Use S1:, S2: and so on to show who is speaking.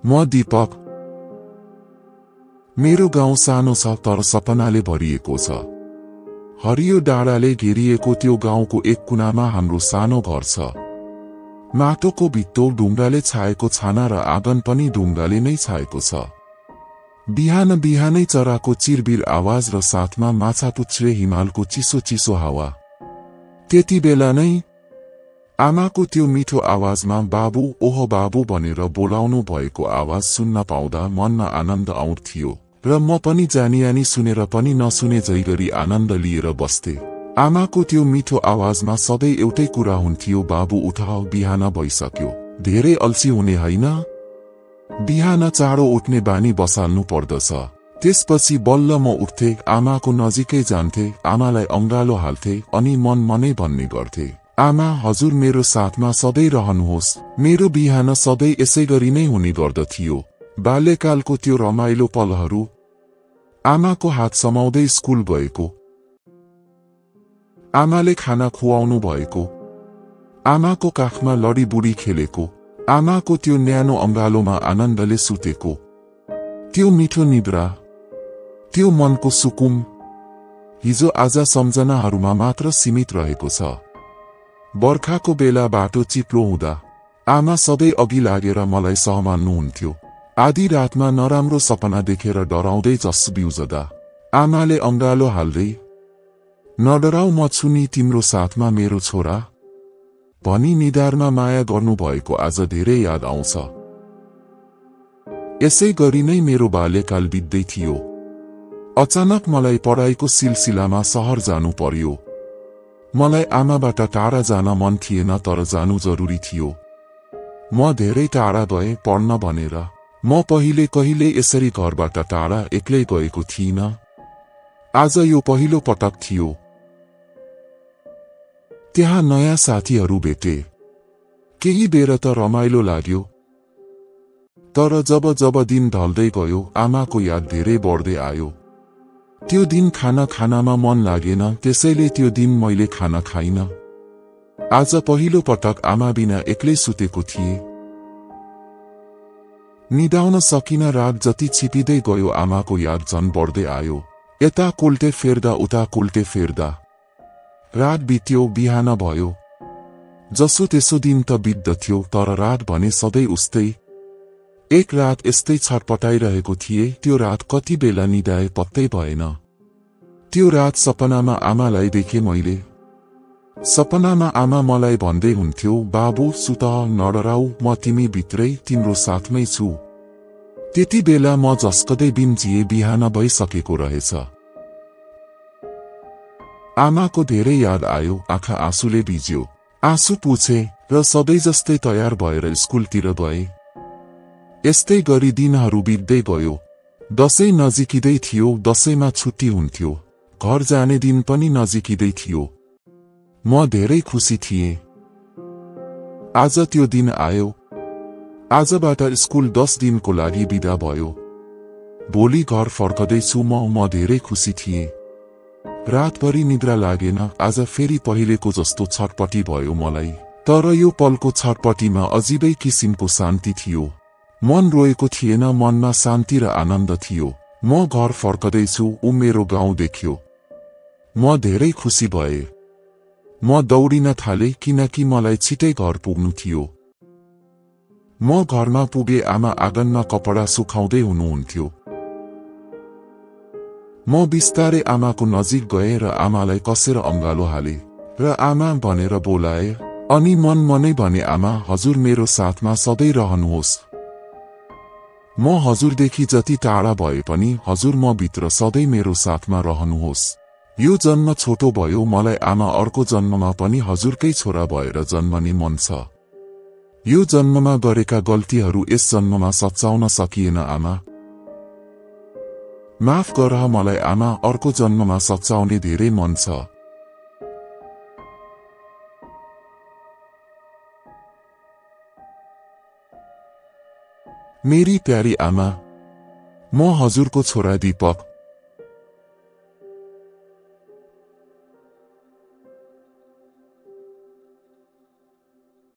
S1: म दीपक। मेरो गाउँ सानो छ तर सपनाले भरिएको छ। हरियो डाँडाले घेरिएको त्यो गाउँको एक कुनामा हाम्रो सानो घर छ। माटोको भित्तो ढुङ्गाले छाएको छाना र आँगन पनि ढुङ्गाले नै छाएको छ। बिहान बिहानै चराको चिरबिर आवाज र साथमा माछा पुच्छ्रे हिमालको चिसो चिसो हावा। त्यति बेला नै आमाको त्यो मिठो आवाजमा बाबु ओह बाबु भनेर बोलाउनु भएको आवाज सुन्न पाउँदा मनमा आनन्द आउँथ्यो र म पनि जानी सुनेर पनि नसुने झै गरी आनन्द लिएर बस्थे। आमाको त्यो मिठो आवाजमा सधैँ एउटै कुरा हुन्थ्यो, बाबु उठ, बिहान भइसक्यो, धेरै अल्छी हुने होइन। बिहान चाँडो उठ्ने बानी बसाल्नु पर्दछ। त्यसपछि बल्ल म उठ्थे, आमाको नजिकै जान्थे, आमालाई अङ्गालो हाल्थे अनि मनै भन्ने गर्थे, आमा हजुर मेरो साथमा सधैँ रहनुहोस्। मेरो बिहान सधैँ यसै गरी नै हुने गर्दथ्यो। बाल्यकालको त्यो रमाइलो पलहरू, आमाको हात समाउँदै स्कुल गएको, आमाले खाना खुवाउनु भएको, आमाको काखमा लडीबुडी खेलेको, आमाको त्यो न्यानो अङ्गालोमा आनन्दले सुतेको, त्यो मिठो निद्रा, त्यो मनको सुकुम हिजो आज सम्झनाहरूमा मात्र सीमित रहेको छ। बर्खाको बेला बाटो चिप्लो हुँदा आमा सधैँ अघि लागेर मलाई सहमान्नुहुन्थ्यो। आधी रातमा नराम्रो सपना देखेर डराउँदै जस बिउजदा आमाले अङ्गालो हाल्दै, नडराउ, म छु नि तिम्रो साथमा मेरो छोरा भनी निधारमा माया गर्नुभएको आज धेरै याद आउँछ। यसै गरी नै मेरो बाल्यकाल बित्दै थियो। अचानक मलाई पढाइको सिलसिलामा सहर जानु पर्यो। मलाई आमाबाट टाढा जान मन थिएन तर जानु जरुरी थियो। म धेरै टाढा गए पढ्न भनेर। म कहिले यसरी घरबाट टाढा एक्लै गएको थिइनँ। आज यो पहिलो पटक थियो। त्यहाँ नयाँ साथीहरू भेटे। केही बेर त रमाइलो लाग्यो। तर जब दिन ढल्दै गयो आमाको याद धेरै बढ्दै आयो। त्यो दिन खाना खानमा मन लागेन, त्यसैले त्यो दिन मैले खाना खाइन। आज पहिलो पटक आमा बिना एक्लै सुतेको थिएँ। निदाउन सकिन, रात जति छिपिँदै गयो आमाको याद झन बढ्दै आयो। यता कोल्टे फेर्दा उता कोल्टे फेर्दा रात बित्यो, बिहान भयो। जसो त्यसो दिन त बित्दथ्यो तर रात भने सधैँ उस्तै। एक रात यस्तै छटपटाइरहेको थिए। त्यो रात कति बेला निदाए पत्तै भएन। त्यो रात सपनामा आमालाई देखे मैले। सपनामा आमा मलाई भन्दै हुन्थ्यो, बाबु सुत, नडराउ, म तिमी भित्रै तिम्रो साथमै छु। त्यति बेला म झस्कदै बिम्झिए, बिहान भइसकेको रहेछ। आमाको धेरै याद आयो, आँखा आँसुले भिज्यो। आँसु पुछे र सधैँ जस्तै तयार भएर स्कुलतिर गए। यस्तै गरी दिनहरू बित्दै गयो। दशैं नजिकिँदै थियो। दशैंमा छुट्टी हुन्थ्यो। घर जाने दिन पनि नजिकिँदै थियो। म धेरै खुसी थिएँ। आज त्यो दिन आयो। आजबाट स्कुल 10 दिनको लागि बिदा भयो। भोलि घर फर्कदैछु म धेरै खुसी थिएँ। रातभरि निद्रा लागेन। आज फेरि पहिलेको जस्तो छटपटी भयो मलाई। तर यो पलको छटपटीमा अजीबै किसिमको शान्ति थियो। मन रोएको थिएन, मनमा शान्ति र आनन्द थियो। म घर फर्कदैछु, ऊ मेरो गाउँ देख्यो। म धेरै खुसी भए। म दौडिन थाले किनकि मलाई छिटै घर पुग्नु थियो। म घरमा पुगे, आमा आँगनमा कपडा सुकाउँदै हुनुहुन्थ्यो। म बिस्तारै आमाको नजिक गए र आमालाई कसेर अङ्गालो हाले र आमा भनेर बोलाए। अनि मनै भने, आमा हजुर मेरो साथमा सधैँ रहनुहोस्। म हजुरदेखि जति टाढा भए पनि हजुर म भित्र सधैँ मेरो साथमा रहनुहोस्। यो जन्म छोटो भयो, मलाई आमा अर्को जन्ममा पनि हजुरकै छोरा भएर जन्मने मन छ। यो जन्ममा गरेका गल्तीहरू यस जन्ममा सच्याउन सकिएन आमा। माफ गर मलाई आमा, अर्को जन्ममा सच्याउने धेरै मन छ। मेरी प्यारी आमा, म हजुरको छोरा दीपक।